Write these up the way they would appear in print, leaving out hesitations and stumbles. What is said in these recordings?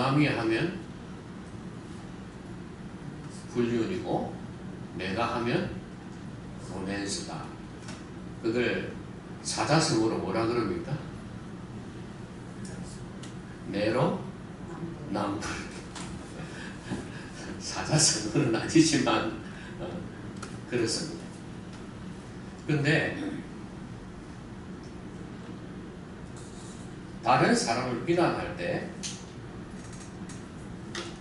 남이 하면 불륜이고 내가 하면 로맨스다. 그걸 사자성어로 뭐라 그럽니까? 내로 남불. 사자성어는 아니지만 그렇습니다. 근데 다른 사람을 비난할 때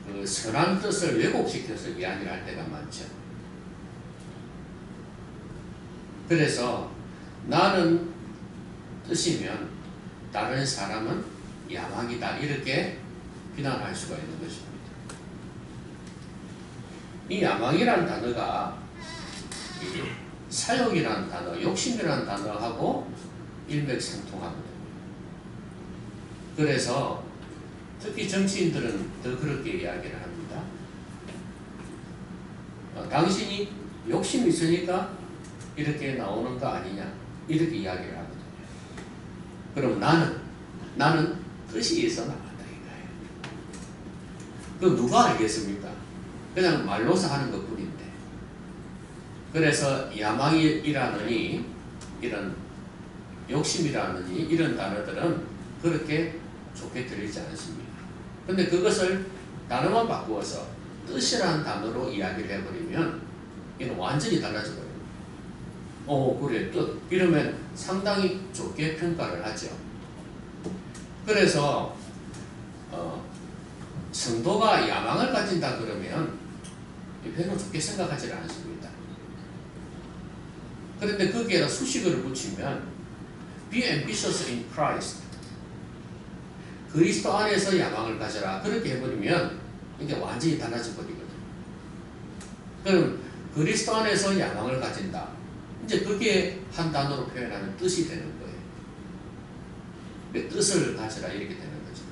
그 선한 뜻을 왜곡시켜서 이야기를 할 때가 많죠. 그래서 나는 뜻이면 다른 사람은 야망이다, 이렇게 비난할 수가 있는 것입니다. 이 야망이라는 단어가 사욕이라는 단어, 욕심이라는 단어하고 일맥상통하거든요. 그래서 특히 정치인들은 더 그렇게 이야기를 합니다. 당신이 욕심이 있으니까 이렇게 나오는 거 아니냐, 이렇게 이야기를 하거든요. 그럼 나는 뜻이 있어 나간다 이거예요. 그럼 누가 알겠습니까? 그냥 말로서 하는 것 뿐인데. 그래서 야망이라느니 이런 욕심이라느니 이런 단어들은 그렇게 좋게 들리지 않습니다. 근데 그것을 단어만 바꾸어서 뜻이라는 단어로 이야기를 해버리면 이는 완전히 달라져 버립니다. 그래, 뜻. 이러면 상당히 좋게 평가를 하죠. 그래서 성도가 야망을 가진다 그러면 별로 좋게 생각하지 않습니다. 그런데 거기에다 수식어를 붙이면 Be ambitious in Christ. 그리스도 안에서 야망을 가져라. 그렇게 해버리면 이게 완전히 달라져 버리거든요. 그럼 그리스도 안에서 야망을 가진다. 이제 그게 한 단어로 표현하는 뜻이 되는 거예요. 뜻을 가져라 이렇게 되는 거죠.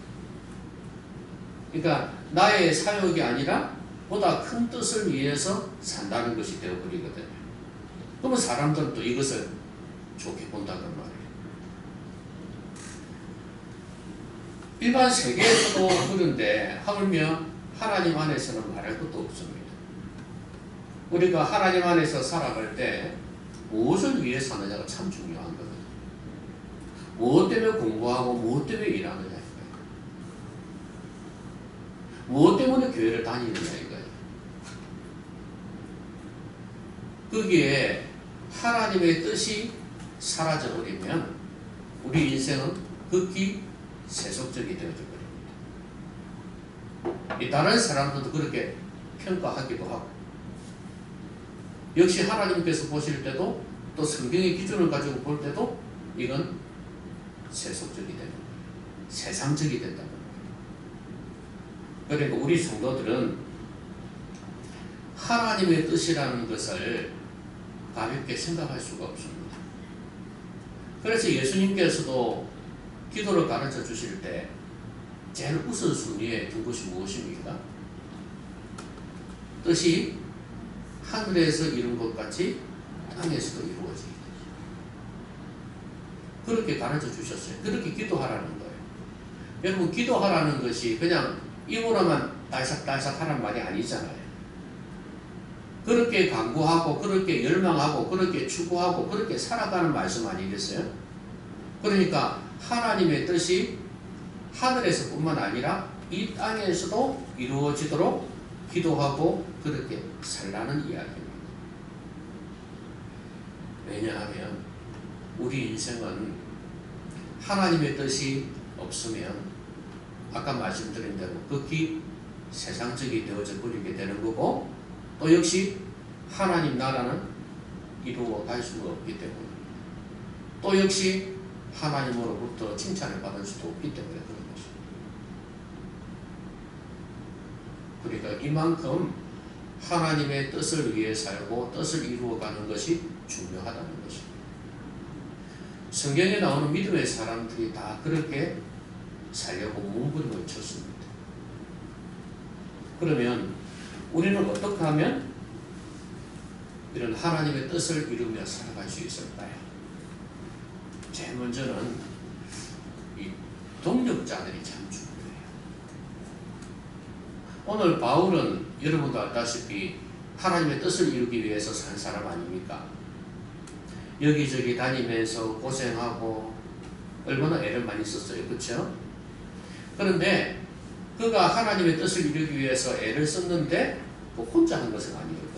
그러니까 나의 사욕이 아니라 보다 큰 뜻을 위해서 산다는 것이 되어버리거든요. 그러면 사람들은 또 이것을 좋게 본다는 말이에요. 일반 세계에서도 그런데 하물며 하나님 안에서는 말할 것도 없습니다. 우리가 하나님 안에서 살아갈 때 무엇을 위해 사느냐가 참 중요한 거거든요. 무엇 때문에 공부하고 무엇 때문에 일하느냐 이거예요. 무엇 때문에 교회를 다니느냐 이거예요. 거기에 하나님의 뜻이 사라져버리면 우리 인생은 극히 세속적이 되어져 버립니다. 다른 사람들도 그렇게 평가하기도 하고, 역시 하나님께서 보실 때도 또 성경의 기준을 가지고 볼 때도 이건 세속적이 되는 거예요. 세상적이 된다는 거예요. 그러니까 우리 성도들은 하나님의 뜻이라는 것을 가볍게 생각할 수가 없습니다. 그래서 예수님께서도 기도를 가르쳐 주실 때 제일 우선순위에 둔 것이 무엇입니까? 뜻이 하늘에서 이룬 것 같이 땅에서도 이루어지게. 그렇게 가르쳐 주셨어요. 그렇게 기도하라는 거예요. 여러분, 기도하라는 것이 그냥 입으로만 딸싹딸싹 하라는 말이 아니잖아요. 그렇게 간구하고 그렇게 열망하고 그렇게 추구하고 그렇게 살아가는 말씀 아니겠어요? 그러니까 하나님의 뜻이 하늘에서 뿐만 아니라 이 땅에서도 이루어지도록 기도하고 그렇게 살라는 이야기입니다. 왜냐하면 우리 인생은 하나님의 뜻이 없으면 아까 말씀드린 대로 극히 세상적이 되어져 버리게 되는 거고, 또 역시 하나님 나라는 이루어 갈 수가 없기 때문에, 또 역시 하나님으로부터 칭찬을 받을 수도 없기 때문에 그런 것입니다. 그러니까 이만큼 하나님의 뜻을 위해 살고 뜻을 이루어가는 것이 중요하다는 것입니다. 성경에 나오는 믿음의 사람들이 다 그렇게 살려고 몸부림을 쳤습니다. 그러면 우리는 어떻게 하면 이런 하나님의 뜻을 이루며 살아갈 수 있을까요? 제일 먼저는 이 동력자들이 참 중요해요. 오늘 바울은 여러분도 알다시피 하나님의 뜻을 이루기 위해서 산 사람 아닙니까? 여기저기 다니면서 고생하고 얼마나 애를 많이 썼어요. 그렇죠? 그런데 그가 하나님의 뜻을 이루기 위해서 애를 썼는데 뭐 혼자 한 것은 아니거든.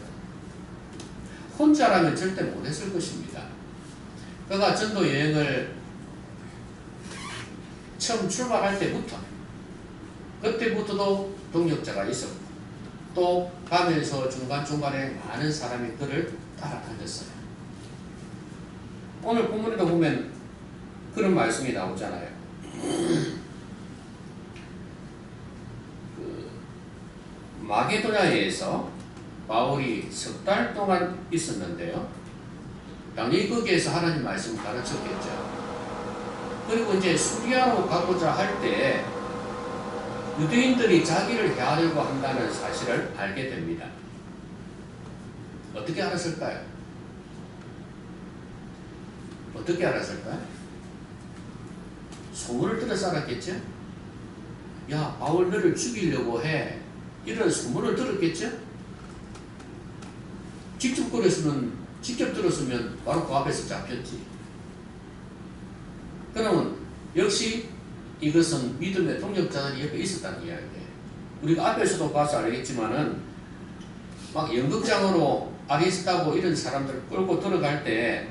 혼자라면 절대 못했을 것입니다. 그가 전도 여행을 처음 출발할 때부터 그때부터도 동역자가 있었고 또 가면서 중간중간에 많은 사람이 그를 따라다녔어요. 오늘 본문에도 보면 그런 말씀이 나오잖아요. 마게도냐에서 바울이 석 달 동안 있었는데요. 당연히 거기에서 하나님 말씀 가르쳤겠죠. 그리고 이제 수리아로 가고자 할 때 유대인들이 자기를 해하려고 한다는 사실을 알게 됩니다. 어떻게 알았을까요? 어떻게 알았을까요? 소문을 들어서 알았겠죠? 야, 바울 너를 죽이려고 해. 이런 소문을 들었겠죠? 직접 들었으면 바로 그 앞에서 잡혔지. 그러면 역시 이것은 믿음의 동력자들이 옆에 있었다는 이야기예요. 우리가 앞에서도 봐서 알겠지만은 막 연극장으로 아리스타고 이런 사람들 끌고 들어갈 때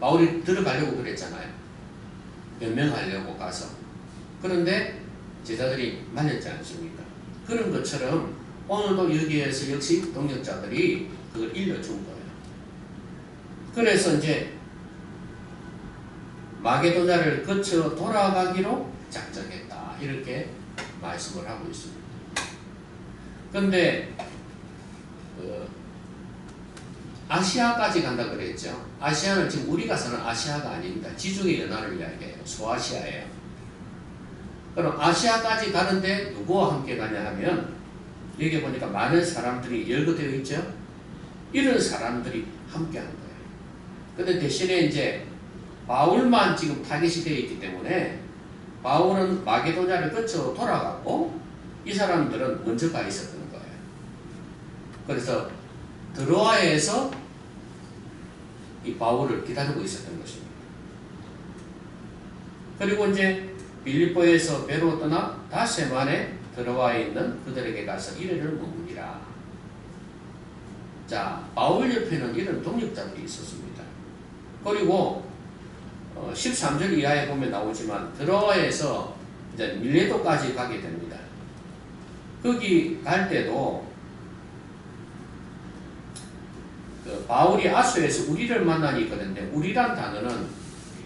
바울이 들어가려고 그랬잖아요. 변명하려고 가서. 그런데 제자들이 말렸지 않습니까? 그런 것처럼 오늘도 여기에서 역시 동역자들이 그걸 일러준 거예요. 그래서 이제 마게도냐를 거쳐 돌아가기로 작정했다. 이렇게 말씀을 하고 있습니다. 그런데 아시아까지 간다 그랬죠. 아시아는 지금 우리가 사는 아시아가 아닙니다. 지중해 연안을 이야기해요. 소아시아예요. 그럼 아시아까지 가는데 누구와 함께 가냐 하면 여기 보니까 많은 사람들이 열거되어 있죠. 이런 사람들이 함께 한 거예요. 근데 대신에 이제 바울만 지금 타깃이 되어 있기 때문에 바울은 마게도냐를 거쳐 돌아가고 이 사람들은 먼저 가 있었던 거예요. 그래서 드로아에서 이 바울을 기다리고 있었던 것입니다. 그리고 이제 빌립보에서 배로 떠나 닷새 만에 드로아에 있는 그들에게 가서 이래를 머무니라. 자, 바울 옆에는 이런 동역자들이 있었습니다. 그리고 13절 이하에 보면 나오지만 드로아에서 이제 밀레도까지 가게 됩니다. 거기 갈 때도 바울이 아소에서 우리를 만나니 있거든요. 우리란 단어는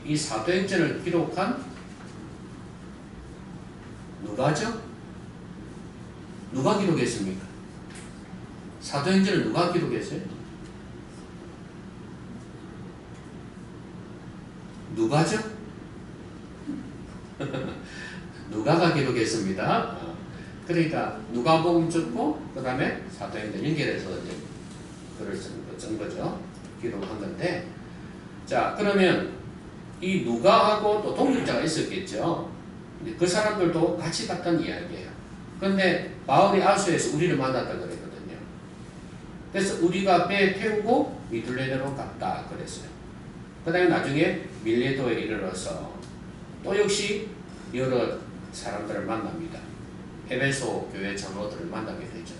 이 사도행전을 기록한 누가죠? 누가 기록했습니까? 사도행전을 누가 기록했어요? 누가죠? 누가가 기록했습니다. 그러니까 누가복음 적고 그 다음에 사도행전 연결해서 이제 글을 쓴 거죠. 기록한 건데, 자 그러면 이 누가하고 또 동역자가 있었겠죠. 그 사람들도 같이 갔던 이야기예요. 그런데 바울이 아수에서 우리를 만났다 그랬거든요. 그래서 우리가 배 태우고 미둘레네로 갔다 그랬어요. 그 다음에 나중에 밀레도에 이르러서 또 역시 여러 사람들을 만납니다. 에베소 교회 장로들을 만나게 되죠.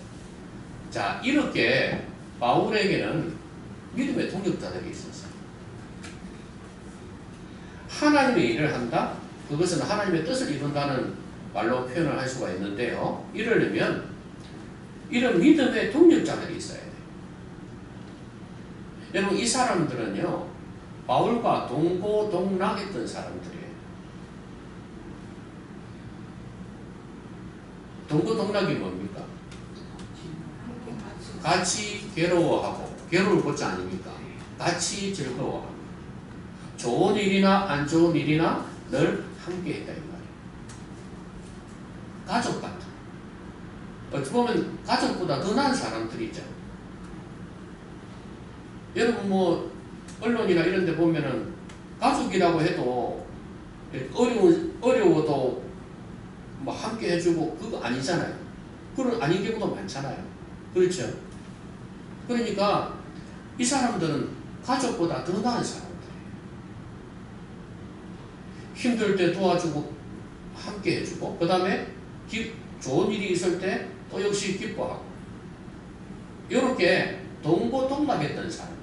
자, 이렇게 바울에게는 믿음의 동역자들이 있었어요. 하나님의 일을 한다? 그것은 하나님의 뜻을 이룬다는 말로 표현을 할 수가 있는데요. 이러려면 이런 믿음의 동역자들이 있어야 돼요. 여러분, 이 사람들은요, 바울과 동고동락했던 사람들이에요. 동고동락이 뭡니까? 같이 괴로워하고, 괴로울 것이 아닙니까? 같이 즐거워하고, 좋은 일이나 안 좋은 일이나 늘 함께 했다 이 말이에요. 가족 같은. 어찌 보면 가족보다 더 나은 사람들이죠. 여러분 뭐 언론이나 이런 데 보면은 가족이라고 해도 어려워도 뭐 함께 해주고 그거 아니잖아요. 그런 아닌 경우도 많잖아요. 그렇죠? 그러니까 이 사람들은 가족보다 더 나은 사람들이에요. 힘들 때 도와주고 함께 해주고 그 다음에 좋은 일이 있을 때 또 역시 기뻐하고 이렇게 동고동락했던 사람들이에요.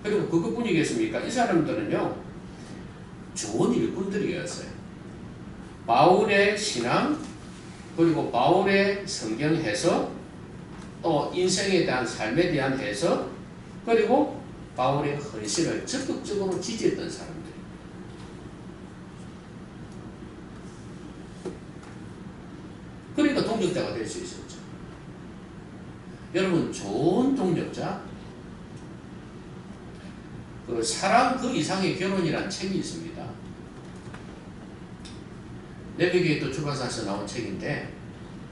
그리고 그것뿐이겠습니까? 이 사람들은요 좋은 일꾼들이었어요. 바울의 신앙 그리고 바울의 성경 해석 또 인생에 대한 삶에 대한 해석 그리고 바울의 헌신을 적극적으로 지지했던 사람들. 그러니까 동력자가 될 수 있었죠. 여러분 좋은 동력자 그 사랑 그 이상의 결혼이란 책이 있습니다. 내비게이터 출판사에서 나온 책인데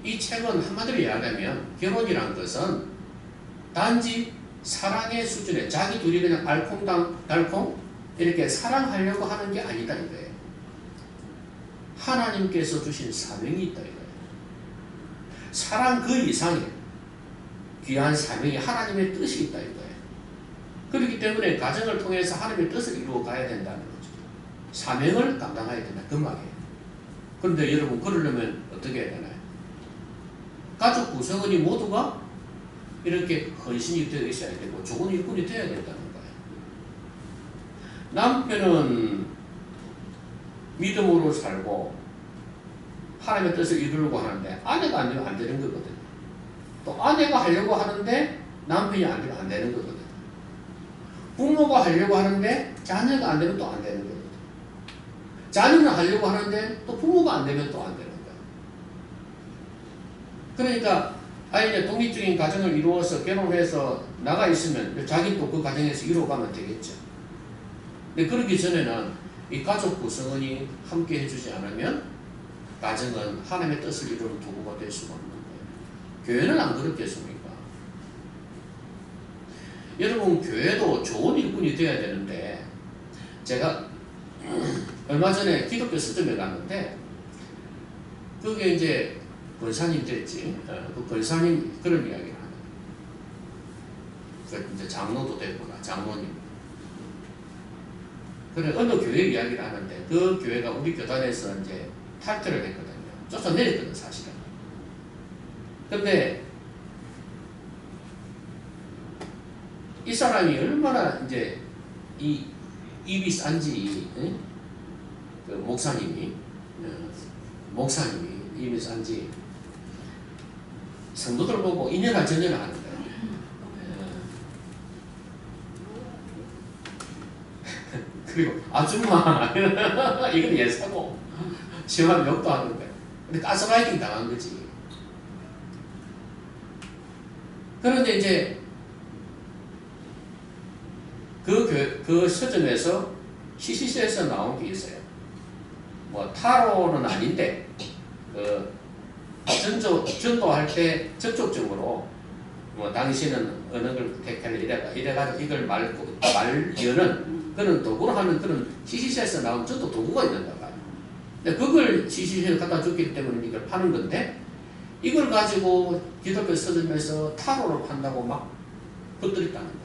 이 책은 한마디로 이야기하면 결혼이란 것은 단지 사랑의 수준에 자기 둘이 그냥 알콩달콩 이렇게 사랑하려고 하는 게 아니다 이거예요. 하나님께서 주신 사명이 있다 이거예요. 사랑 그 이상의 귀한 사명이 하나님의 뜻이 있다 이거예요. 그렇기 때문에 가정을 통해서 하나님의 뜻을 이루어 가야 된다는 거죠. 사명을 감당해야 된다 그 말이에요. 그런데 여러분 그러려면 어떻게 해야 되나요? 가족 구성원이 모두가 이렇게 헌신이 되어 있어야 되고 좋은 일꾼이 되어야 된다는 거예요. 남편은 믿음으로 살고 하나님의 뜻을 이루려고 하는데 아내가 안 되면 안 되는 거거든요. 또 아내가 하려고 하는데 남편이 안 되면 안 되는 거거든요. 부모가 하려고 하는데 자녀가 안 되면 또 안 되는 거거든요. 자녀는 하려고 하는데 또 부모가 안 되면 또 안 되는 거예요. 그러니까 아이는 독립적인 가정을 이루어서 결혼해서 나가 있으면 자기는 또 그 가정에서 이루어가면 되겠죠. 근데 그러기 전에는 이 가족 구성원이 함께 해주지 않으면 가정은 하나님의 뜻을 이루는 도구가 될 수가 없는 거예요. 교회는 안 그렇겠습니까? 여러분 교회도 좋은 일꾼이 되어야 되는데 제가 얼마 전에 기독교 서점에 갔는데 그게 이제 권사님 됐지. 그 권사님 그런 이야기를 하는 거예요. 이제 장로도 됐구나. 장로님. 그래 어느 교회 이야기를 하는데 그 교회가 우리 교단에서 이제 탈퇴를 했거든요. 쫓아내렸거든 사실은. 근데 이 사람이 얼마나 이제 이 입이 싼지 그 목사님이 입이 싼지 성도들 보고 인연할 전연을 하는 거예요. 그리고 아줌마 이건 예사고 시험하면 욕도 하는 거예요. 근데 가스라이팅 당한 거지. 그런데 이제 그 서점에서 CCC에서 나온 게 있어요. 뭐 타로는 아닌데 전도할 때 적극적으로 뭐 당신은 어느 걸 택할래 이래가지고 이걸 말려는 그런 도구로 하는 그런 CCC에서 나온 전도 도구가 있는가 봐요. 근데 그걸 CCC에 갖다 줬기 때문에 이걸 파는 건데 이걸 가지고 기독교 서점에서 타로를 판다고 막 헛들었다는 거예요.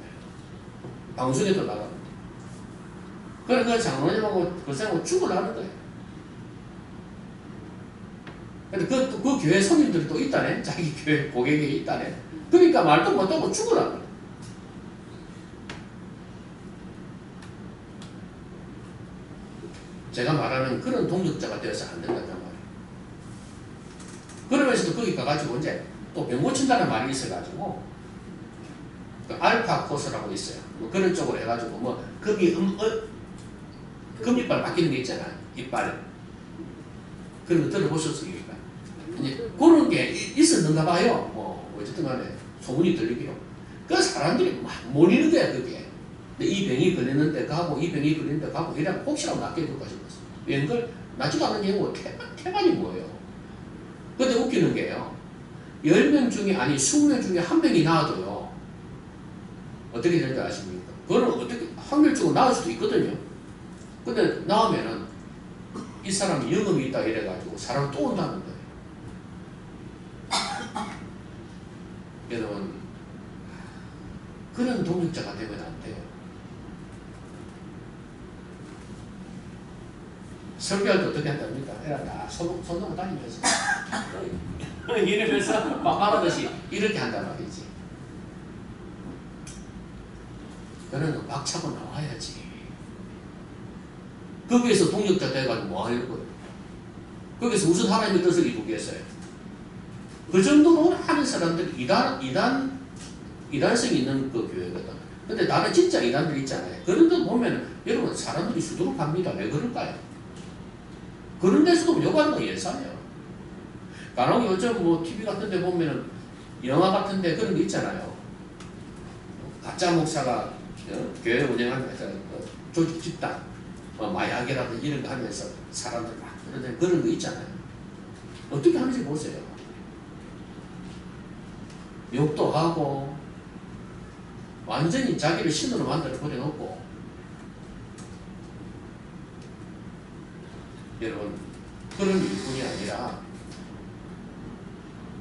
방송에도 나가는데. 그래서 그 장로님하고 그 사람하고 죽으려는 거예요. 근데 그 교회 손님들이 또 있다네. 자기 교회 고객이 있다네. 그러니까 말도 못하고 죽으라는 거예요. 제가 말하는 그런 동력자가 되어서 안 된다는 말이에요. 그러면서도 거기 가가지고 이제 또 병 고친다는 말이 있어가지고 그 알파 코스라고 있어요. 뭐 그런 쪽으로 해가지고 뭐 금이빨 바뀌는 게 있잖아. 이빨 그런 거 들어보셨습니까? 이제 그런 게 있었는가 봐요. 뭐 어쨌든 간에 소문이 들리기로 그 사람들이 막 몰리는 거야 그게. 근데 이 병이 걸렸는데 가고 이 병이 걸렸는데 가고 이래서 혹시라도 낫게 해볼까 싶었어. 웬걸 낫지도 않은 경우 태반이 뭐예요. 근데 웃기는 게요. 10명 중에 아니 20명 중에 1명이 나와도요. 어떻게 되는지 아십니까? 그거는 어떻게 확률적으로 나올 수도 있거든요. 근데 나오면은 이 사람이 영업이 있다 이래가지고 사람 또 온다는 거예요. 여러분, 그런 동역자가 되면 안 돼요. 설교할 때 어떻게 한답니까? 에라, 손으로 다니면서 이러면서 막 말하듯이 이렇게 한단 말이지. 그는 막 차고 나와야지. 거기에서 동역자 돼가지고 뭐 하려고요? 거기서 무슨 하나님의 뜻을 이루겠어요? 그 정도로 하는 사람들이 이단성이 있는 그 교회거든. 근데 나는 진짜 이단들 있잖아요. 그런 데 보면 여러분 사람들이 수두룩합니다. 왜 그럴까요? 그런 데서도 요구하는 거 예사예요. 간혹 요즘 뭐 TV 같은 데 보면은 영화 같은 데 그런 거 있잖아요. 가짜 목사가 교회 운영하면서 조직 집단, 마약이라든지 이런 거 하면서 사람들 막 그런 거 있잖아요. 어떻게 하는지 보세요. 욕도 하고 완전히 자기를 신으로 만들어 버려놓고. 여러분, 그런 일꾼이 아니라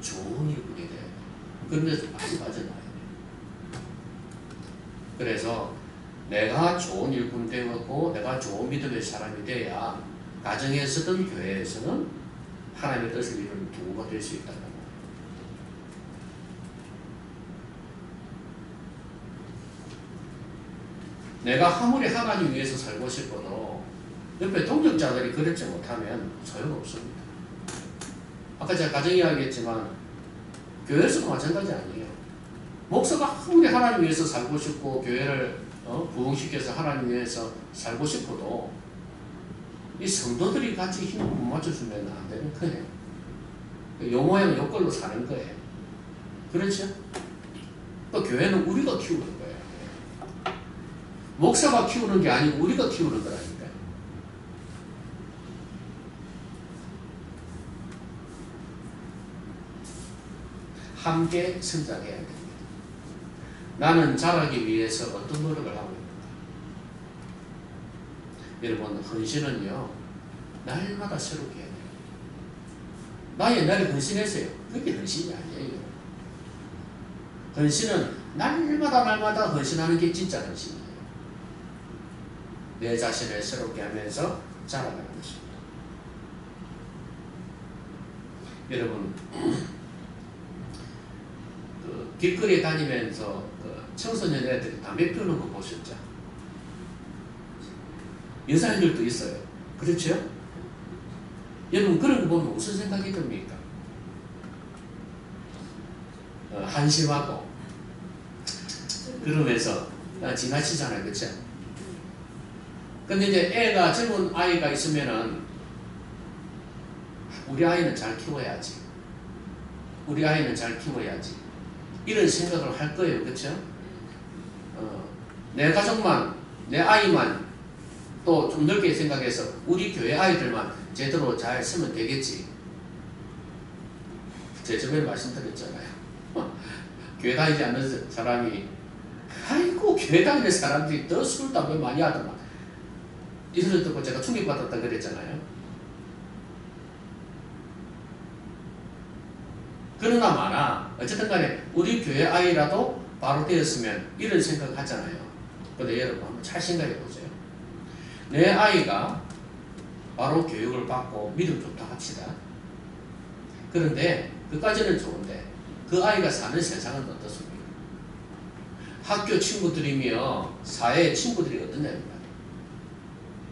좋은 일꾼이 돼요. 그런 데서 많이 빠져나와야 돼요. 그래서 내가 좋은 일꾼 되었고 내가 좋은 믿음의 사람이 돼야 가정에서든 교회에서는 하나님의 뜻을 이루는 도구가 될 수 있다는 거예요. 내가 아무리 하나님 위해서 살고 싶어도 옆에 동역자들이 그렇지 못하면 소용없습니다. 아까 제가 가정 이야기했지만 교회에서도 마찬가지 아니에요. 목사가 아무리 하나님 위해서 살고 싶고 교회를 부흥시켜서 하나님 위해서 살고 싶어도 이 성도들이 같이 힘을 못 맞춰주면 안 되는 거예요. 요 모양 요 걸로 사는 거예요. 그렇죠? 또 교회는 우리가 키우는 거예요. 목사가 키우는 게 아니고 우리가 키우는 거라니까요. 함께 성장해야 됩니다. 나는 자라기 위해서 어떤 노력을 하고 있는가? 여러분, 헌신은요 날마다 새롭게 해야 돼요. 나 옛날에 헌신했어요. 그게 헌신이 아니에요. 헌신은 날마다 헌신하는 게 진짜 헌신이에요. 내 자신을 새롭게 하면서 자라가는 것입니다. 여러분, 길거리에 다니면서 청소년 애들이 담배 피우는 거 보셨죠? 여자애들도 있어요. 그렇죠? 여러분, 그런 거 보면 무슨 생각이 듭니까? 한심하고 그러면서 지나치잖아요. 그렇죠? 근데 이제 애가 젊은 아이가 있으면은 우리 아이는 잘 키워야지. 우리 아이는 잘 키워야지. 이런 생각을 할 거예요. 그렇죠? 내 가족만, 내 아이만 또 좀 넓게 생각해서 우리 교회 아이들만 제대로 잘 쓰면 되겠지. 제가 저번에 말씀드렸잖아요. 교회 다니지 않는 사람이 아이고 교회 다니는 사람들이 더 술, 담배 많이 하더만. 이 소리 듣고 제가 충격받았다 그랬잖아요. 그러나 마나 어쨌든 간에 우리 교회 아이라도 바로 되었으면 이런 생각 하잖아요. 근데 여러분 한번 잘 생각해 보세요. 내 아이가 바로 교육을 받고 믿음 좋다 합시다. 그런데 그까지는 좋은데 그 아이가 사는 세상은 어떻습니까? 학교 친구들이며 사회 친구들이 어떠냐는 말이에요.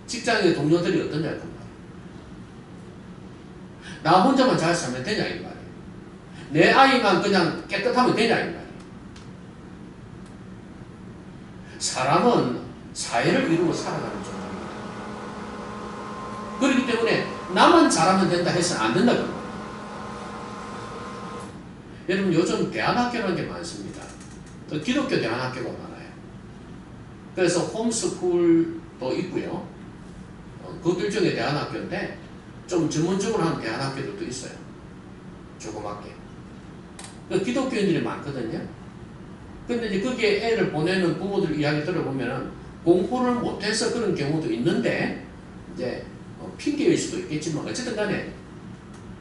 직장의 동료들이 어떠냐는 말이에요. 나 혼자만 잘 살면 되냐 이 말이에요. 내 아이만 그냥 깨끗하면 되냐 이 말이에요. 사람은 사회를 이루고 살아가는 존재입니다. 그렇기 때문에 나만 잘하면 된다 해서는 안 된다 그럽니다. 여러분, 요즘 대안학교라는 게 많습니다. 기독교 대안학교가 많아요. 그래서 홈스쿨도 있고요. 그것도 일종의 대안학교인데 좀 전문적으로 하는 대안학교들도 있어요. 조그맣게. 기독교인들이 많거든요. 근데 이제 거기에 애를 보내는 부모들 이야기 들어보면은 공부를 못해서 그런 경우도 있는데 이제 핑계일 수도 있겠지만 어쨌든 간에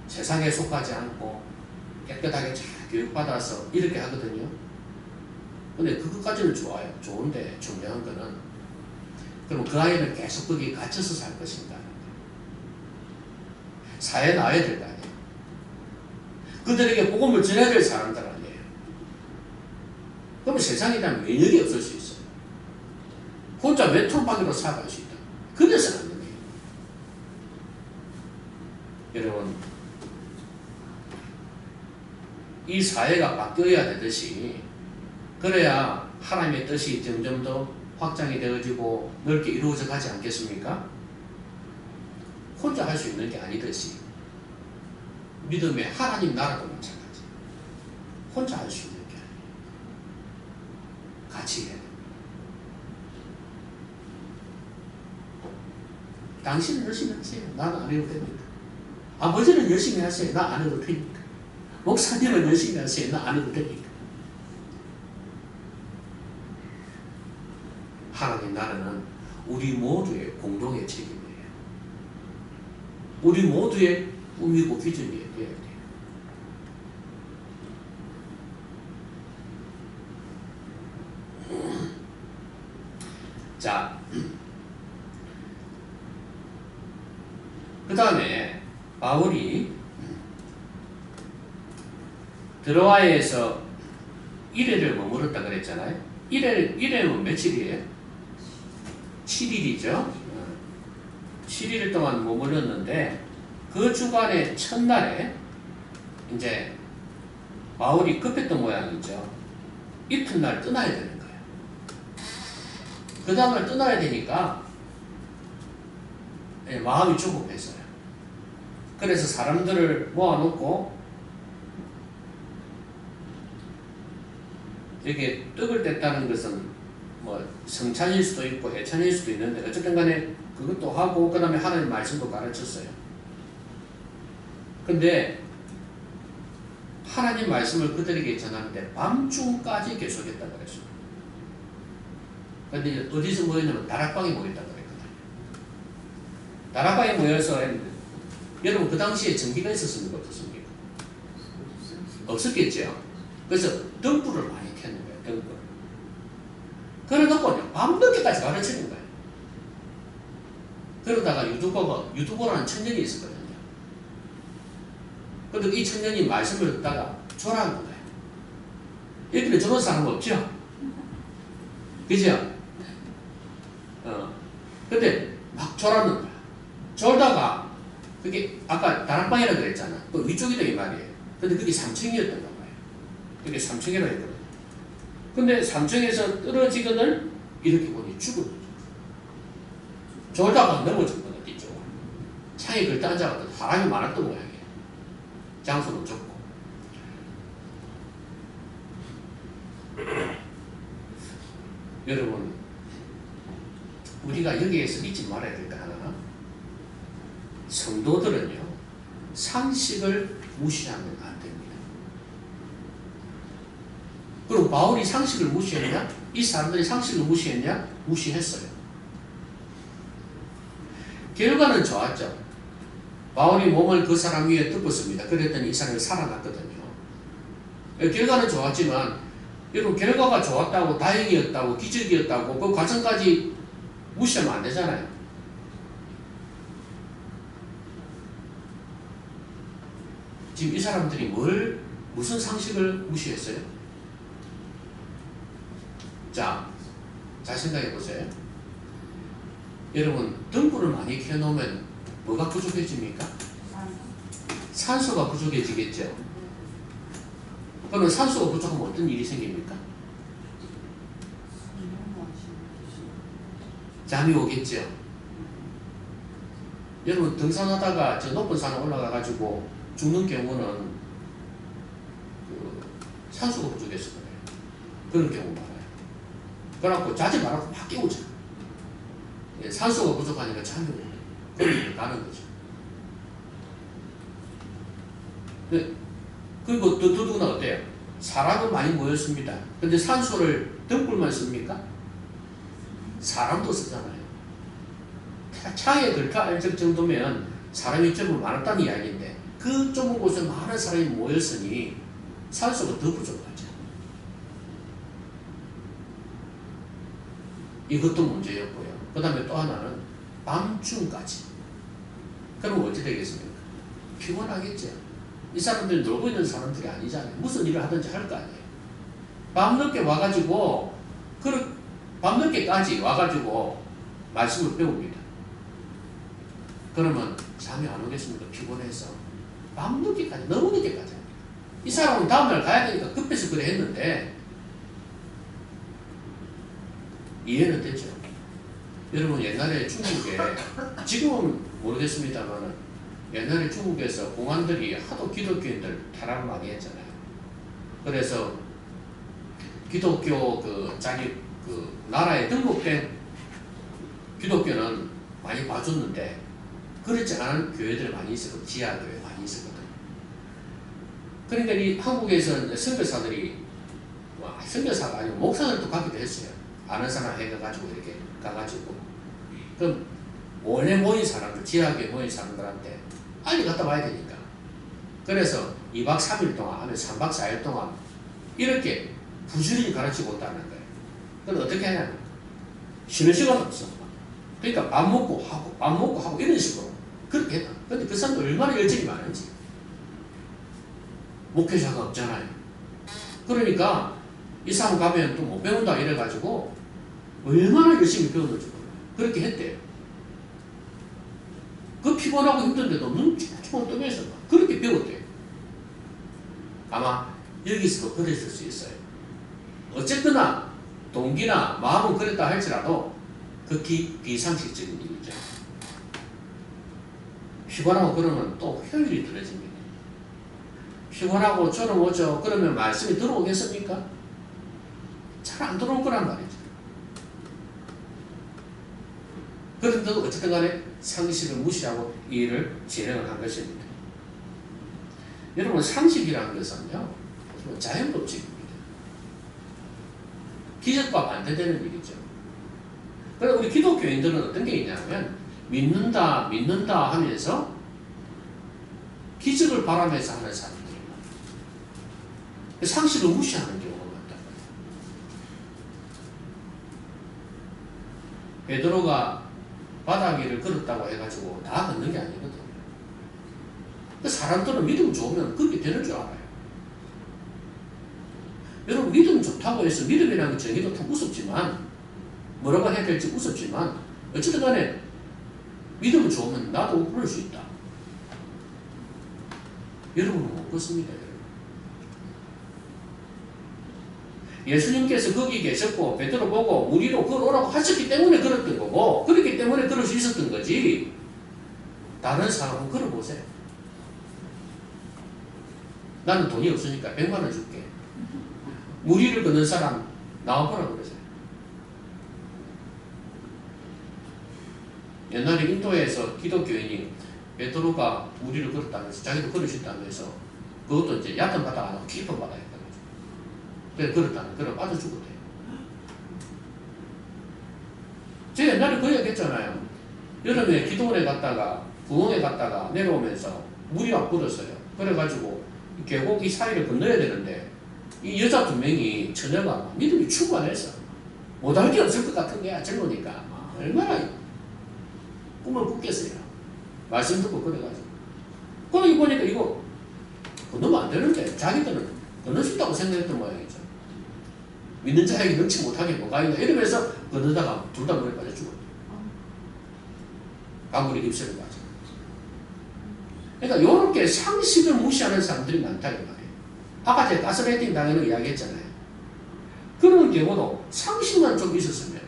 세상에 속하지 않고 깨끗하게 잘 교육받아서 이렇게 하거든요. 근데 그것까지는 좋아요. 좋은데 중요한 거는 그럼 그 아이는 계속 거기 갇혀서 살 것인가? 사회에 나와야 될 거 아니에요. 그들에게 복음을 전해야 될 사람들 아니에요. 그러면 세상에 대한 면역이 없을 수 있어요. 혼자 외톨박이로 살아갈 수 있다. 그래서 안 됩니다. 여러분, 이 사회가 바뀌어야 되듯이 그래야 하나님의 뜻이 점점 더 확장이 되어지고 넓게 이루어져 가지 않겠습니까? 혼자 할 수 있는 게 아니듯이 믿음의 하나님 나라도 마찬가지. 혼자 할 수 있는 게 아니에요. 같이 해야 돼요. 당신은 열심히 하세요. 나는 안 해도 됩니다. 아버지는 열심히 하세요. 나 안 해도 되니까. 목사님은 열심히 하세요. 나 안 해도 되니까. 하나님 나라는 우리 모두의 공동의 책임이에요. 우리 모두의 꿈이고 비전이 되어야 돼요. 자, 그 다음에 바울이 드로아에서 1회를 머물렀다 그랬잖아요. 1회는 며칠이에요? 7일이죠. 7일 동안 머물렀는데 그 주간의 첫날에 이제 바울이 급했던 모양이죠. 이튿날 떠나야 되는 거예요. 그 다음날 떠나야 되니까 마음이 조급했어요. 그래서 사람들을 모아놓고 이렇게 떡을 뗐다는 것은 뭐 성찬일 수도 있고 해찬일 수도 있는데 어쨌든 간에 그것도 하고 그 다음에 하나님 말씀도 가르쳤어요. 근데 하나님 말씀을 그들에게 전하는데 밤중까지 계속했다 그랬어요. 근데 어디서 모였냐면 다락방에 모였다 그랬거든요. 다락방에 모여서 했는데 여러분 그 당시에 전기가 있었습니까? 없었습니까? 없었겠죠. 그래서 등불을 많이 켰는 거예요. 등불. 그래놓고 밤늦게까지 가르치는 거예요. 그러다가 유두고라는 청년이 있었거든요. 근데 이 청년이 말씀을 듣다가 졸아하는 거예요. 이렇게 저런 사람 없죠? 그죠? 근데 막 졸았는 거야. 졸다가 그게 아까 다락방이라고 그랬잖아. 그 위쪽이다 이 말이에요. 근데 그게 3층이었던 거예요. 그게 3층이라고 했거든요. 근데 3층에서 떨어지거든 이렇게 보니 죽은 거죠. 졸다가 넘어졌거든 뒤쪽으로. 창에 걸터 앉아가지고 사람이 많았던 모양이에요. 장소는 좁고. 여러분 우리가 여기에서 잊지 말아야 될 거 하나는 성도들은요 상식을 무시하면 안 됩니다. 그리고 바울이 상식을 무시했냐? 이 사람들이 상식을 무시했냐? 무시했어요. 결과는 좋았죠. 바울이 몸을 그 사람 위에 덮었습니다. 그랬더니 이 사람이 살아났거든요. 결과는 좋았지만 여러분 결과가 좋았다고 다행이었다고 기적이었다고 그 과정까지 무시하면 안 되잖아요. 지금 이 사람들이 무슨 상식을 무시했어요? 자, 잘 생각해 보세요. 여러분 등불을 많이 켜놓으면 뭐가 부족해집니까? 산소가 부족해지겠죠. 그러면 산소가 부족하면 어떤 일이 생깁니까? 잠이 오겠죠. 여러분 등산하다가 저 높은 산에 올라가가지고 죽는 경우는 그 산소가 부족해서 그래요. 그런 경우 많아요. 그래갖고 자지 말라고 막 깨우죠. 산소가 부족하니까 잠이 오고 그런 일이 가는 거죠. 그리고 또 더더구나 어때요? 사람은 많이 모였습니다. 근데 산소를 등불만 씁니까? 사람도 쓰잖아요. 차에 걸터 앉을 정도면 사람이 좀 많았다는 이야기인데 그 좁은 곳에 많은 사람이 모였으니 산소가 더 부족하죠. 이것도 문제였고요. 그 다음에 또 하나는 밤중까지. 그럼 어찌 되겠습니까? 피곤하겠죠. 이 사람들이 놀고 있는 사람들이 아니잖아요. 무슨 일을 하든지 할 거 아니에요. 밤늦게 와가지고 밤늦게까지 와가지고 말씀을 배웁니다. 그러면 잠이 안 오겠습니까? 피곤해서 밤늦게까지 너무 늦게까지 합니다. 이 사람은 다음날 가야 되니까 급해서 그래 했는데 이해는 되죠. 여러분 옛날에 중국에 지금은 모르겠습니다만 옛날에 중국에서 공안들이 하도 기독교인들 타락을 많이 했잖아요. 그래서 기독교 자기 나라에 등록된 기독교는 많이 봐줬는데 그렇지 않은 교회들 많이 있었고 지하교회 많이 있었거든요. 그러니까 이 한국에서 선교사들이 선교사가 아니고 목사들도 가기도 했어요. 아는 사람 해가지고 이렇게 가가지고 그럼 원래 모인 사람들 지하교회 모인 사람들한테 빨리 갔다 와야 되니까 그래서 2박 3일 동안 아니면 3박 4일 동안 이렇게 부지런히 가르치고 있다는 거예요. 그럼 어떻게 하냐면 쉬는 시간 없어. 그러니까 밥 먹고 하고 이런 식으로 그렇게 했다. 근데 그 사람도 얼마나 열정이 많은지. 목회자가 없잖아요. 그러니까 이 사람 가면 또 못 배운다 이래가지고 얼마나 열심히 배웠는지 몰라요. 그렇게 했대요. 그 피곤하고 힘든데도 눈 쭉 뜨면서 그렇게 배웠대요. 아마 여기서도 그랬을 수 있어요. 어쨌거나 동기나 마음은 그랬다 할지라도 극히 비상식적인 일이죠. 피곤하고 그러면 또 효율이 떨어집니다. 피곤하고 저는 오죠. 그러면 말씀이 들어오겠습니까? 잘 안 들어올 거란 말이죠. 그런데도 어쨌든 간에 상식을 무시하고 이 일을 진행을 한 것입니다. 여러분 상식이라는 것은요 자연법칙입니다. 기적과 반대되는 일이죠. 그래서 우리 기독교인들은 어떤 게 있냐면 믿는다 하면서 기적을 바라면서 하는 사람들입니다. 상식을 무시하는 경우가 많다. 베드로가 바다 위를 걸었다고 해가지고 다 걷는 게 아니거든. 사람들은 믿음 좋으면 그렇게 되는 줄 알아요. 여러분 믿음 좋다고 해서 믿음이라는 정의도 참 무섭지만 뭐라고 해야 될지 무섭지만 어쨌든 간에 믿음 좋으면 나도 그럴 수 있다. 여러분은 못 그렇습니다. 예수님께서 거기 계셨고 베드로 보고 물 위로 걸어오라고 하셨기 때문에 걸었던 거고 그렇기 때문에 걸을 수 있었던 거지 다른 사람은 걸어보세요. 나는 돈이 없으니까 100만 원 줄게. 물 위를 걷는 사람 나와보라 그러세요. 옛날에 인도에서 기독교인이 베드로가 물 위를 걸었다면서 자기도 걸을 수 있다면서 그것도 이제 얕은 바다가 아니고 깊은 바다였다. 그래 걸었다는 그래 빠져 죽었대요. 제가 옛날에 그 얘기 했잖아요. 여름에 기도원에 갔다가 부흥에 갔다가 내려오면서 물이 막 굳었어요. 그래가지고 계곡 이 사이를 건너야 되는데 이 여자 2명이 처녀가 믿음이 충만해서 못할 게 없을 것 같은 거야. 젊으니까 얼마나 꿈을 꾸겠어요. 말씀 듣고 그래가지고 거기 보니까 이거 건너면 안 되는데 자기들은 건널 수 있다고 생각했던 모양이죠. 믿는 자에게 능치 못하게 뭐가 있나 이러면서 건너다가 둘 다 물에 빠져 죽었대요. 강물에 휩쓸려 빠져. 그러니까 이렇게 상식을 무시하는 사람들이 많다 이 말이에요. 아까 제가 가스라이팅 당하는 이야기 했잖아요. 그런 경우도 상식만 좀 있었으면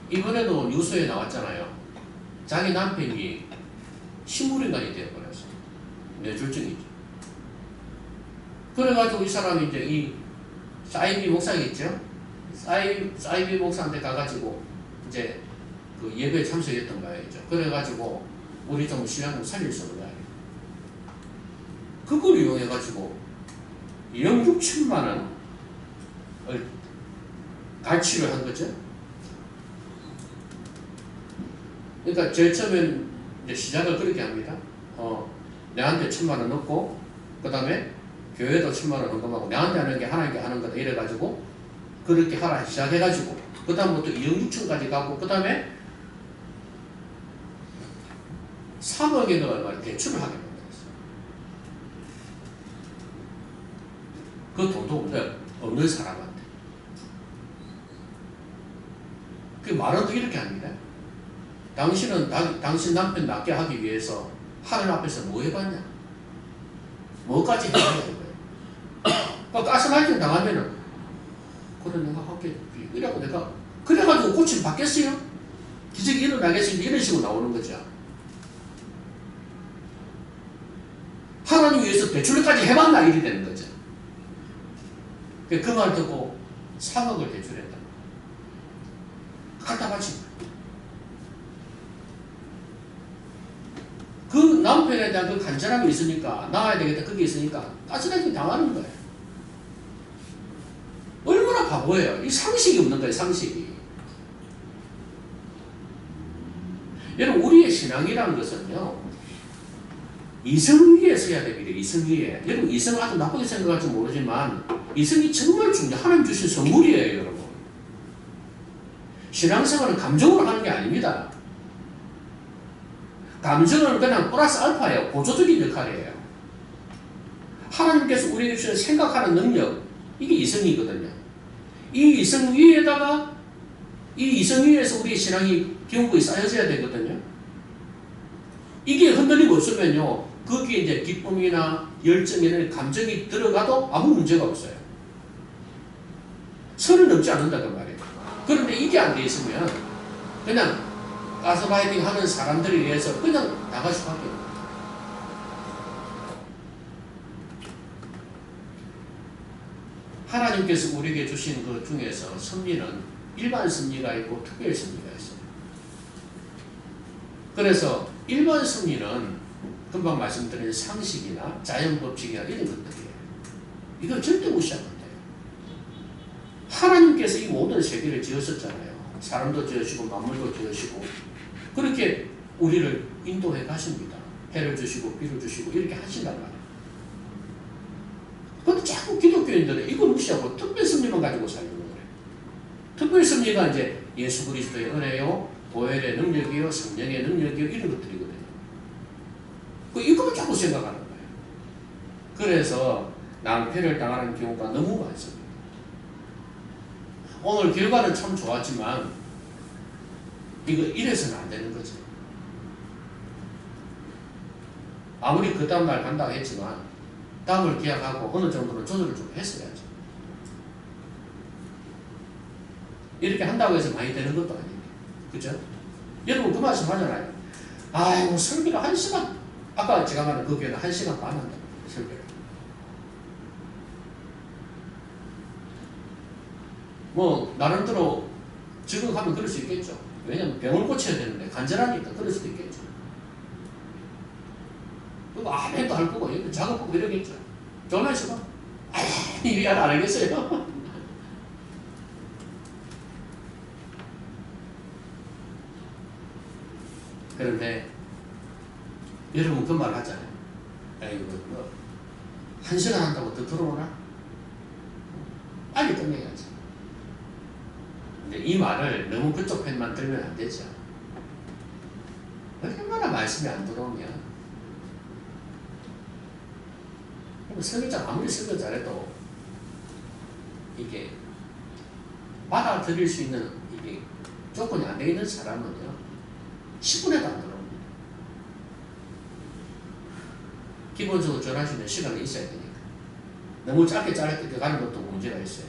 이번에도 뉴스에 나왔잖아요. 자기 남편이 식물인간이 되어버렸어. 뇌졸중이죠. 그래가지고 이 사람이 이제 이 사이비 목사겠죠? 사이비 목사한테 가가지고 이제 그 예배에 참석했던 거예요. 그래가지고 우리 좀 신랑 좀 살릴 수 없는 거예요. 그걸 이용해가지고 2억 6천만 원을 갈취를 한 거죠. 그러니까 제일 처음엔 이제 시작을 그렇게 합니다. 내한테 1,000,000원 넣고, 그 다음에 교회도 1,000,000원 헌금하고, 내한테 하는 게 하나님께 하는 거다. 이래가지고, 그렇게 하라 시작해가지고, 그 다음부터 2억 6천까지 가고, 그 다음에 3억에 얼마를 대출을 하게 만들었어요. 그 돈도 없는 사람한테. 그 말은 또 이렇게 합니다. 당신은 당신 남편 낫게 하기 위해서 하늘 앞에서 뭐 해봤냐? 뭐까지 해야 되는 거예요? 가스라이팅 당하면은, 그래, 내가 할게. 이라고 내가, 그래가지고 고침 받겠어요? 기적이 일어나겠습니다. 이런 식으로 나오는 거죠. 하나님 위해서 대출까지 해봤나? 이리 되는 거죠. 그 말 듣고 3억을 대출했다. 갖다 바친 거예요. 그 남편에 대한 그 간절함이 있으니까, 나와야 되겠다, 그게 있으니까, 가스라이팅 당하는 거예요. 얼마나 바보예요. 이 상식이 없는 거예요, 상식이. 여러분, 우리의 신앙이라는 것은요, 이성 위에 서야 됩니다, 이성 위에. 여러분, 이성 아주 나쁘게 생각할지 모르지만, 이성이 정말 중요해요. 하나님 주신 선물이에요, 여러분. 신앙생활은 감정으로 하는 게 아닙니다. 감정은 그냥 플러스 알파예요. 보조적인 역할이에요. 하나님께서 우리에게 주신 생각하는 능력, 이게 이성이거든요. 이 이성 위에다가, 이 이성 위에서 우리의 신앙이 견고히 쌓여져야 되거든요. 이게 흔들리고 없으면요, 거기에 이제 기쁨이나 열정이나 감정이 들어가도 아무 문제가 없어요. 선을 넘지 않는다는 말이에요. 그런데 이게 안 돼 있으면 그냥 가스라이팅 하는 사람들에 의해서 그냥 나갈 수밖에 없어요. 하나님께서 우리에게 주신 것 중에서 섭리는 일반 섭리가 있고 특별 섭리가 있어요. 그래서 일반 섭리는 금방 말씀드린 상식이나 자연법칙이나 이런 것들이에요. 이걸 절대 무시하면 안 돼요. 하나님께서 이 모든 세계를 지으셨잖아요. 사람도 지으시고 만물도 지으시고 그렇게 우리를 인도해 가십니다. 해를 주시고 비를 주시고 이렇게 하신단 말이에요. 그런데 자꾸 기독교인들은 이걸 무시하고 특별 섭리만 가지고 살려고 그래요. 특별 섭리가 이제 예수 그리스도의 은혜요, 보혈의 능력이요, 성령의 능력이요 이런 것들이거든요. 이거만 자꾸 생각하는 거예요. 그래서 낭패를 당하는 경우가 너무 많습니다. 오늘 결과는 참 좋았지만 이거 이래서는 안 되는 거죠. 아무리 그 다음날 간다고 했지만 다음을 계약하고 어느 정도는 조절을 좀 했어야죠. 이렇게 한다고 해서 많이 되는 것도 아닙니다. 그죠? 여러분 그 말씀 하잖아요. 아이고 설교를 1시간, 아까 제가 말한 그 교회는 1시간 반 한다. 설교를. 뭐 나름대로 적응하면 그럴 수 있겠죠. 왜냐면 병을 고쳐야 되는데 간절하니까 그럴 수도 있겠죠. 그리고 아멘도 할 거고 여기 작업하고 이러겠죠. 전화해 봐. 이해 안 알겠어요. 그런데 여러분 그 말 하잖아요. 아이고 뭐 1시간 한다고 더 들어오나? 빨리 끝내야지. 근데 이 말을 너무 그쪽 편만 들면 안 되죠. 얼마나 말씀이 안 들어오면 설교자 아무리 설교 잘해도 이게 받아들일 수 있는 이게 조건이 안 되어 있는 사람은요 10분에도 안 들어옵니다. 기본적으로 전할 수 있는 시간이 있어야 되니까. 너무 짧게 가는 것도 문제가 있어요.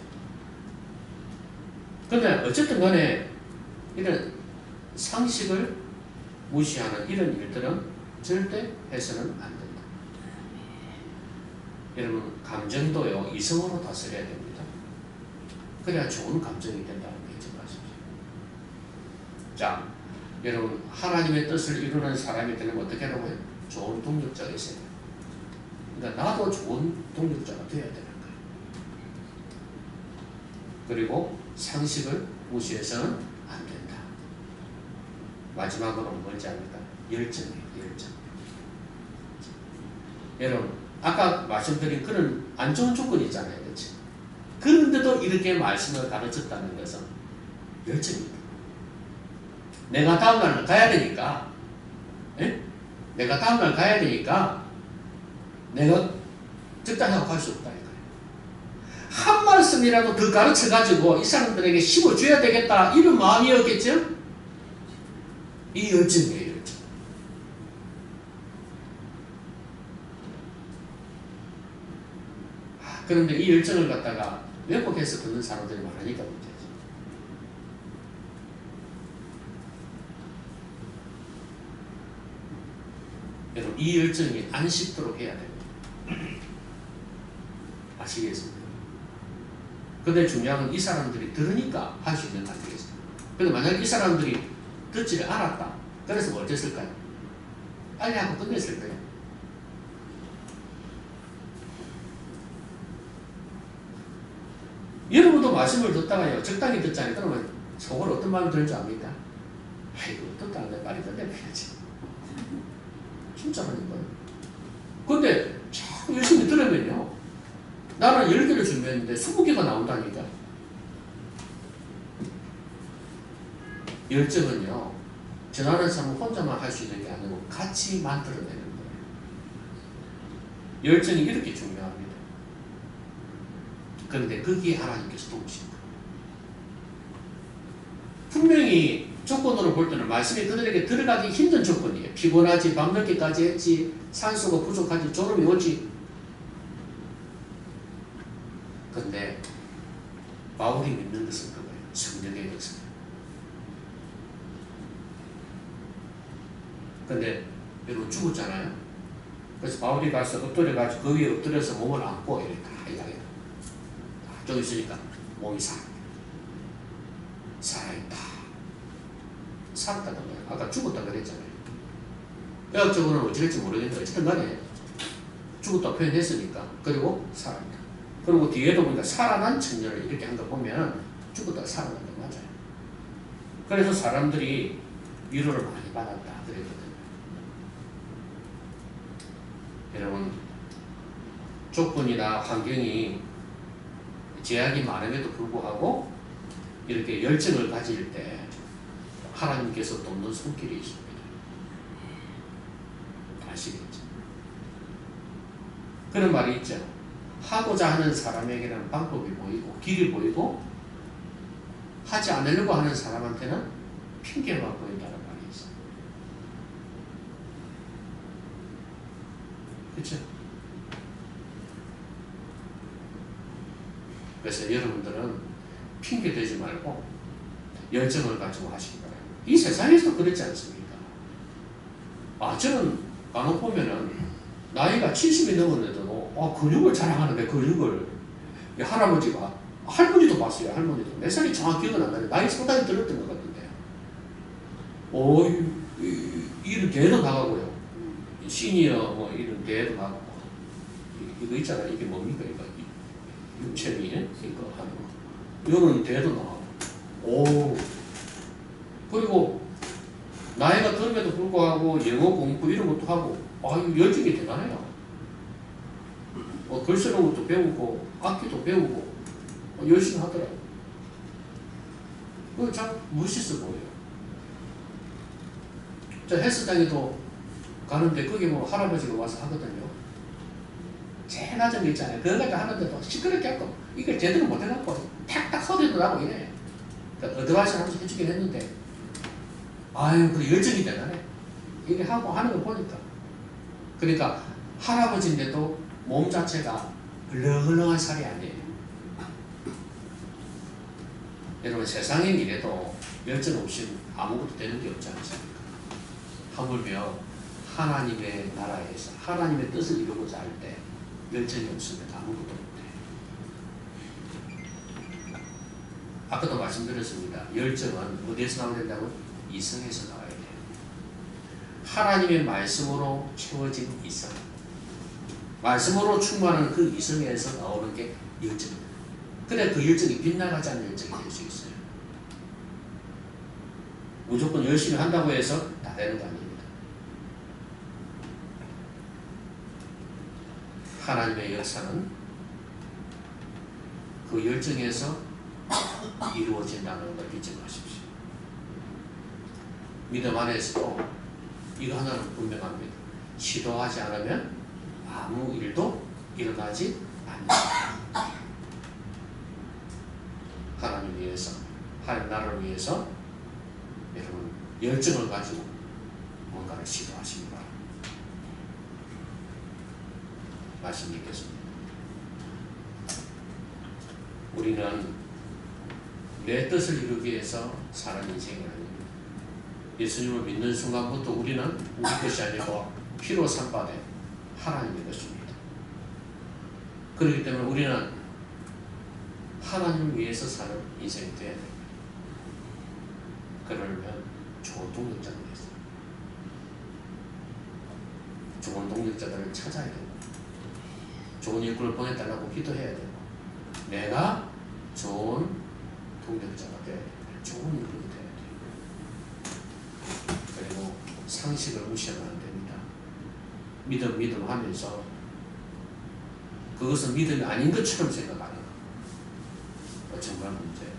근데 어쨌든 간에 이런 상식을 무시하는 이런 일들은 절대 해서는 안 된다. 여러분 감정도요 이성으로 다스려야 됩니다. 그래야 좋은 감정이 된다는 게 잊지 마십시오. 자, 여러분 하나님의 뜻을 이루는 사람이 되려면 어떻게 하라고요? 좋은 동력자가 있어야 돼요. 그러니까 나도 좋은 동력자가 되어야 되는 거예요. 그리고 상식을 무시해서는 안 된다. 마지막으로 뭔지 압니까? 열정이에요. 열정. 여러분 아까 말씀드린 그런 안 좋은 조건이 있잖아요. 그렇죠? 그런데도 이렇게 말씀을 가르쳤다는 것은 열정입니다. 내가 다음날 가야 되니까, 예? 내가 다음날 가야 되니까 내가 적당하고 갈 수 없다 이거예요. 한 말씀이라도 더 가르쳐가지고 이 사람들에게 심어줘야 되겠다 이런 마음이었겠죠? 이 열정이에요. 열정. 그런데 이 열정을 갖다가 왜곡해서 듣는 사람들이 많으니까 문제죠. 여러분 이 열정이 안 식도록 해야 됩니다. 아시겠습니까? 근데 중요한 건 이 사람들이 들으니까 할 수 있는 거 아니겠습니까? 근데 만약 이 사람들이 듣지를 않았다. 그래서 뭐 어땠을까요? 빨리 하고 끝냈을 거예요. 여러분도 말씀을 듣다가요 적당히 듣잖아요. 그러면 속으로 어떤 마음이 드는지 압니까? 아이고 듣다 안 돼. 빨리 끝내봐야지. 진짜라니까요. 근데 참 열심히 들으면요 나는 10개를 준비했는데 20개가 나온다니까. 열정은요 전하는 사람 혼자만 할 수 있는 게 아니고 같이 만들어내는 거예요. 열정이 이렇게 중요합니다. 그런데 거기에 하나님께서 도우신 거예요. 분명히 조건으로 볼 때는 말씀이 그들에게 들어가기 힘든 조건이에요. 피곤하지, 밤늦게까지 했지, 산소가 부족하지, 졸음이 오지. 그런데 바울이 믿는 것은 그거예요. 성령의 것은. 근데 여러분 죽었잖아요. 그래서 바울이 가서 엎드려가지고 그 위에 엎드려서 몸을 안고 이렇게 다 이야기해요. 좀 있으니까 몸이 살아있다. 살았다는 거예요. 아까 죽었다 그랬잖아요. 의학적으로는 어찌될지 모르겠는데 어쨌든 간에 죽었다 표현했으니까. 그리고 살아있다. 그리고 뒤에도 보니까 살아난 청년을 이렇게 한 거 보면 죽었다 살아난 거 맞아요. 그래서 사람들이 위로를 많이 받았다 그랬거든요. 여러분 조건이나 환경이 제약이 많음에도 불구하고 이렇게 열정을 가질 때 하나님께서 돕는 손길이 있습니다. 아시겠죠? 그런 말이 있죠. 하고자 하는 사람에게는 방법이 보이고 길이 보이고 하지 않으려고 하는 사람한테는 핑계만 보인다는 말이 있어요. 그렇죠? 그래서 여러분들은 핑계 대지 말고 열정을 가지고 하시기 바랍니다. 이 세상에서도 그렇지 않습니까? 저는 간혹 보면은 나이가 70이 넘었는데도 근육을 자랑하는데 근육을 할아버지가 할머니도 봤어요. 할머니도 몇 살이 정확히 기억은 안 나는데 나이 상당히 들었던 것 같은데 이런 대회도 나가고요. 시니어 뭐 이런 대회도 나가고 이거 있잖아요. 이게 뭡니까 이거 유체미 이거 하는 거 이런 대회도 나가고 그리고 나이가 듦에도 불구하고 영어 공부 이런 것도 하고 열정이 대단해요. 글 쓰는 것도 배우고 악기도 배우고 열심히 하더라고요. 그거 참 멋있어 보여요. 저 헬스장에도 가는데 거기 뭐 할아버지가 와서 하거든요. 제일 낮은 거 있잖아요. 그거까지 하는데도 시끄럽게 하고 이걸 제대로 못해갖고 탁탁 소리도 나고 이래. 그러니까 어드바이스 하면서 해주긴 했는데 그 열정이 대단해. 이렇게 하고 하는 거 보니까. 그러니까 할아버지인데도 몸 자체가 흘렁흘렁한 살이 아니에요. 여러분 세상에 이래도 열정 없이 아무것도 되는 게 없지 않습니까? 하물며 하나님의 나라에서 하나님의 뜻을 이루고자 할 때 열정이 없으면 아무것도 못해요. 아까도 말씀드렸습니다. 열정은 어디에서 나와야 된다고? 이성에서 나와야 돼요. 하나님의 말씀으로 채워진 이성. 말씀으로 충만한 그 이성에서 나오는 게 열정입니다. 그래 그 열정이 빗나가지 않는 열정이 될 수 있어요. 무조건 열심히 한다고 해서 다 되는 거 아닙니다. 하나님의 역사는 그 열정에서 이루어진다는 걸 잊지 마십시오. 믿음 안에서도 이거 하나는 분명합니다. 시도하지 않으면 아무 일도 일어나지 않는다. 하나님 위해서, 하나님 나라를 위해서 여러분 열정을 가지고 뭔가를 시도하시기 바랍니다. 말씀 읽겠습니다. 우리는 내 뜻을 이루기 위해서 사는 인생이 아닙니다. 예수님을 믿는 순간부터 우리는 우리 것이 아니고 피로 산바된 하나님의 것입니다. 그렇기 때문에 우리는 하나님을 위해서 사는 인생이 되어야 됩니다. 그러려면 좋은 동력자가 있어요. 좋은 동력자들을 찾아야 되고 좋은 일꾼을 보내달라고 기도해야 되고 내가 좋은 동력자가 되어야 됩니다. 좋은 일꾼이 되어야 돼요. 그리고 상식을 무시하면 안 됩니다. 믿음 하면서 그것은 믿음이 아닌 것처럼 생각하는 거 정말 문제예요.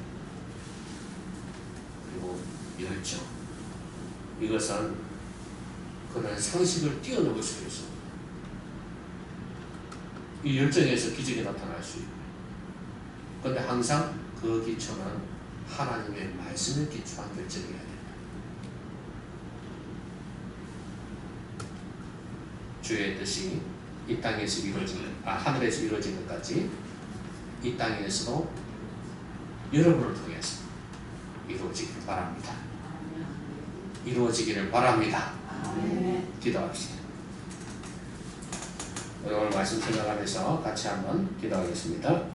그리고 열정, 이것은 그런 상식을 뛰어넘을 수 있습니다. 이 열정에서 기적이 나타날 수 있고요. 그런데 항상 그 기초는 하나님의 말씀에 기초한 결정이어야 됩니다. 주의 뜻이 이 땅에서 하늘에서 이루어진 것까지 이 땅에서도 여러분을 통해서 이루어지기를 바랍니다. 이루어지기를 바랍니다. 기도합시다. 오늘 말씀 생각하면서 같이 한번 기도하겠습니다.